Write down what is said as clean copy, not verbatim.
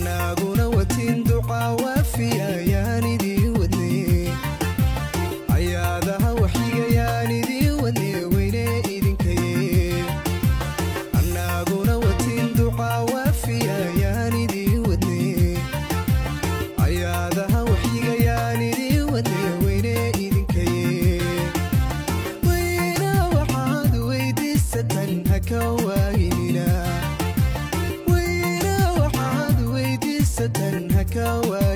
annaguna watiin ducaa waafiya yaan idii wadne ayaadaha waxiga yaan idii wadne weyne idinkaye annaguna watiin ducaa waafiya yaan idii wadne ayaadaha waxiga yaan idii wadne weyne idinkaye weyna waxaad weydiisatan haka waayinina weyna waxaad weydiisatan haka waayinina